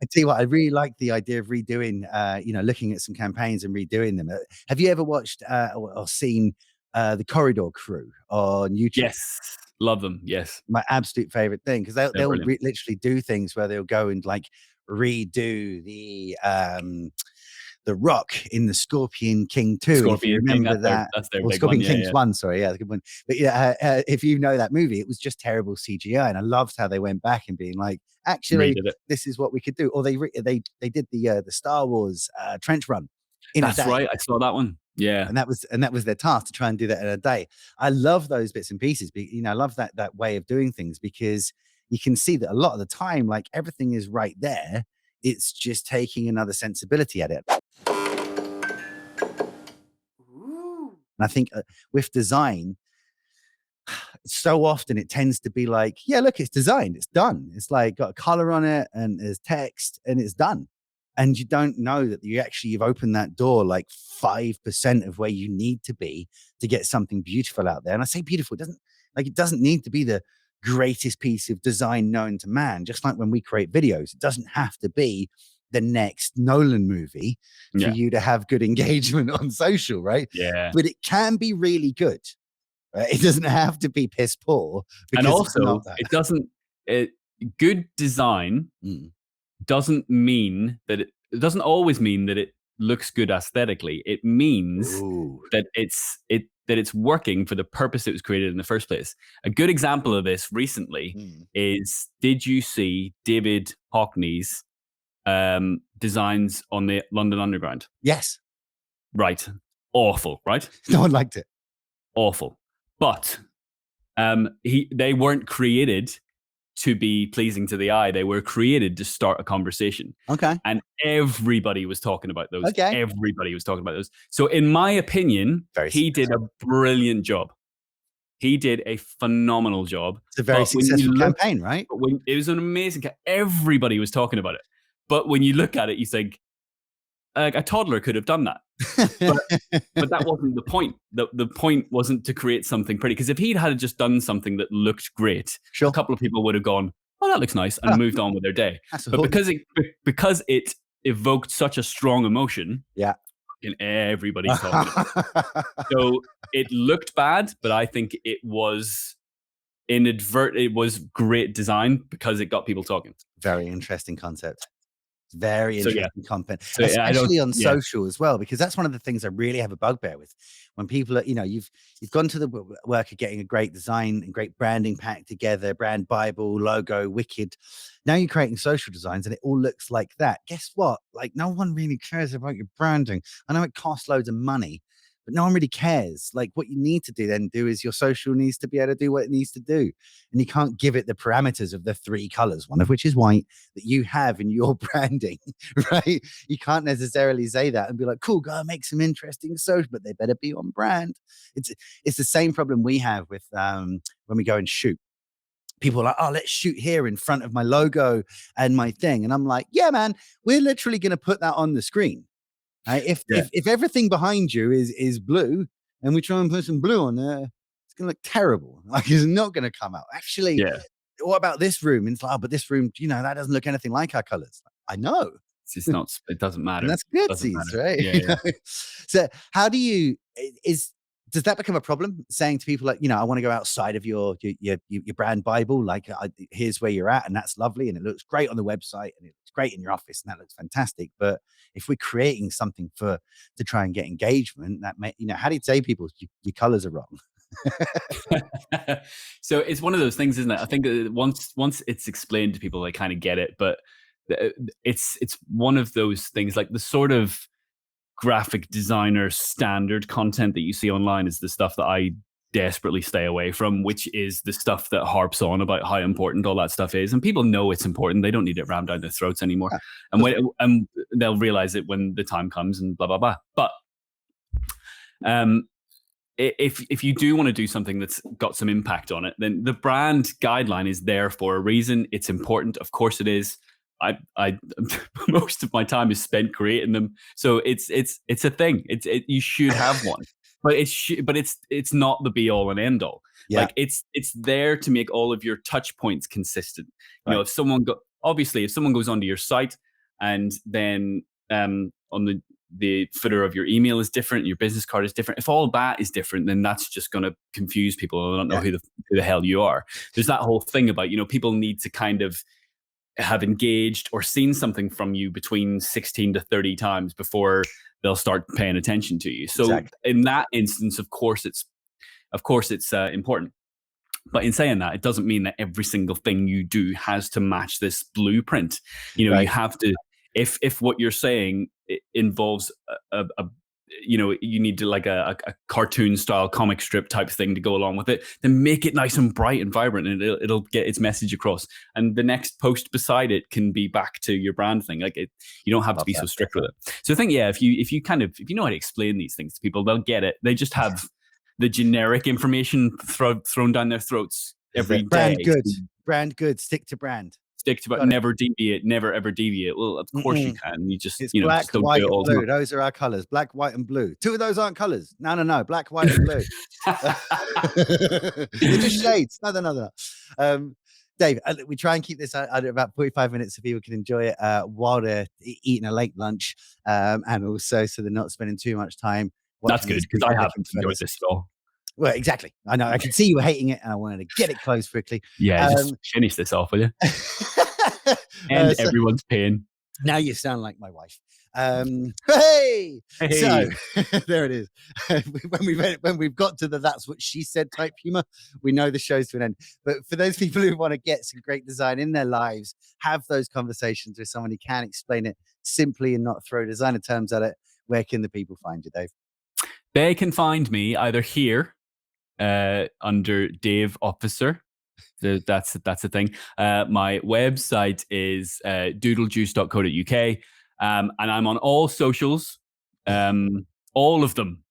I tell you what, I really like the idea of redoing, looking at some campaigns and redoing them. Have you ever watched or seen the Corridor Crew on YouTube? Yes, love them. Yes, My absolute favorite thing, because they're they'll brilliant. literally do things where they'll go and like redo the Rock in the Scorpion King 2, if you Scorpion King, remember that, that's their or big one. Scorpion Yeah, Kings yeah. 1, sorry, yeah, the good one. But yeah, if you know that movie, it was just terrible CGI, and I loved how they went back and being like, actually, Redid it. this is what we could do. Or they did the Star Wars trench run in a That's day. right. I saw that one. Yeah. And that was their task, to try and do that in a day. I love those bits and pieces. I love that way of doing things, because you can see that a lot of the time, like, everything is right there. It's just taking another sensibility at it. And I think with design, so often it tends to be like, yeah, look, it's designed, it's done. It's like got a color on it and there's text and it's done. And you don't know that you've opened that door like 5% of where you need to be to get something beautiful out there. And I say beautiful, it doesn't need to be the greatest piece of design known to man. Just like when we create videos, it doesn't have to be the next Nolan movie for you to have good engagement on social, right? Yeah. But it can be really good. Right? It doesn't have to be piss poor, because And it's not also, that. it doesn't. Good design doesn't mean that it doesn't always mean that it looks good aesthetically. It means that it's working for the purpose it was created in the first place. A good example of this recently is, did you see David Hockney's designs on the London Underground? Yes. Right. Awful, right? No one liked it. Awful. But they weren't created to be pleasing to the eye. They were created to start a conversation. Okay. And everybody was talking about those. Okay. Everybody was talking about those. So in my opinion, he did a brilliant job. He did a phenomenal job. It's a very successful campaign, right? It was an amazing everybody was talking about it. But when you look at it, you think, a toddler could have done that. but that wasn't the point. The point wasn't to create something pretty. Because if he'd had just done something that looked great, a couple of people would have gone, "Oh, that looks nice," and moved on with their day. But because it evoked such a strong emotion, and everybody's talking about it. So it looked bad, but I think it was it was great design because it got people talking. Very interesting concept. Very interesting content, So, especially on social as well, because that's one of the things I really have a bugbear with. When people are, you've gone to the work of getting a great design and great branding pack together, brand Bible, logo, wicked. Now you're creating social designs and it all looks like that. Guess what? Like, no one really cares about your branding. I know it costs loads of money, but no one really cares. Like, what you need to do is your social needs to be able to do what it needs to do. And you can't give it the parameters of the 3 colors, one of which is white, that you have in your branding, right? You can't necessarily say that and be like, cool, go make some interesting social, but they better be on brand. It's the same problem we have with when we go and shoot. People are like, oh, let's shoot here in front of my logo and my thing. And I'm like, yeah, man, we're literally going to put that on the screen. If everything behind you is blue and we try and put some blue on there, it's gonna look terrible. Like, it's not gonna come out. Actually, what about this room? And it's like, oh, but this room, that doesn't look anything like our colors. I know. It's just not. It doesn't matter. And that's good, right? Yeah. So how does that become a problem? Saying to people like, I want to go outside of your brand Bible. Like, here's where you're at, and that's lovely, and it looks great on the website, and it's great in your office, and that looks fantastic. But if we're creating something to try and get engagement, that may, how do you say people your colors are wrong? So it's one of those things, isn't it? I think that once it's explained to people, they kind of get it. But it's one of those things, like the sort of graphic designer standard content that you see online is the stuff that I desperately stay away from, which is the stuff that harps on about how important all that stuff is. And people know it's important. They don't need it rammed down their throats anymore. And they'll realize it when the time comes and blah, blah, blah. But if you do want to do something that's got some impact on it, then the brand guideline is there for a reason. It's important. Of course it is. I most of my time is spent creating them, so it's a thing. You should have one, but it's not the be all and end all. Like, it's there to make all of your touch points consistent. If someone goes onto your site and then on the footer of your email is different, your business card is different. If all that is different, then that's just going to confuse people. They don't know who the hell you are. There's that whole thing about, people need to kind of have engaged or seen something from you between 16 to 30 times before they'll start paying attention to you. So in that instance, of course it's important. But in saying that, it doesn't mean that every single thing you do has to match this blueprint. You have to, if what you're saying involves you need to like a cartoon style comic strip type thing to go along with it, then make it nice and bright and vibrant, and it'll get its message across. And the next post beside it can be back to your brand thing. Like you don't have to be so strict with it. So I think, if you know how to explain these things to people, they'll get it. They just have the generic information thrown down their throats every day. Brand good, stick to brand. Never deviate, never ever deviate. Well, of course you can. You just, it's black, just don't white, do it all and blue. Those are our colors. Black, white, and blue. Two of those aren't colors. No. Black, white, and blue. They're just shades. No. Dave, we try and keep this at about 45 minutes so people can enjoy it while they're eating a late lunch, and also so they're not spending too much time. That's good, because I haven't enjoyed this at all. Well, exactly. I know. I could see you were hating it, and I wanted to get it closed quickly. Yeah, just finish this off, will you? And everyone's pain. Now you sound like my wife. Hey! So there it is. When we've got to the "that's what she said" type humor, we know the show's to an end. But for those people who want to get some great design in their lives, have those conversations with someone who can explain it simply and not throw designer terms at it, where can the people find you, Dave? They can find me either here under Dave Officer. That's the thing. My website is doodlejuice.co.uk, and I'm on all socials, all of them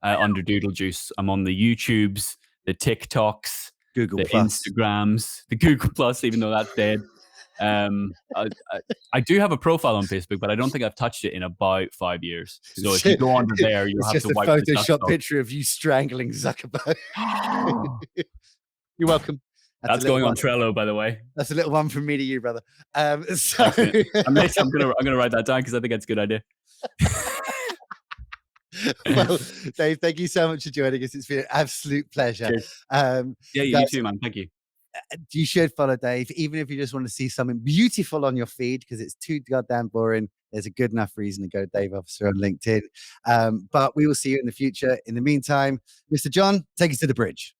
under Doodle Juice. I'm on the YouTubes, the TikToks, Google the Plus. Instagrams, the Google Plus, even though that's dead. I do have a profile on Facebook, but I don't think I've touched it in about 5 years. So if you go under there, you'll have to wipe the dust off. It's just a Photoshop picture of you strangling Zuckerberg. You're welcome. That's going on Trello, by the way. That's a little one from me to you, brother. I'm gonna write that down because I think that's a good idea. Well, Dave, thank you so much for joining us. It's been an absolute pleasure. You too, man. Thank you. You should follow Dave, even if you just want to see something beautiful on your feed, because it's too goddamn boring. There's a good enough reason to go Dave Officer on LinkedIn. But we will see you in the future. In the meantime, Mr. John, take us to the bridge.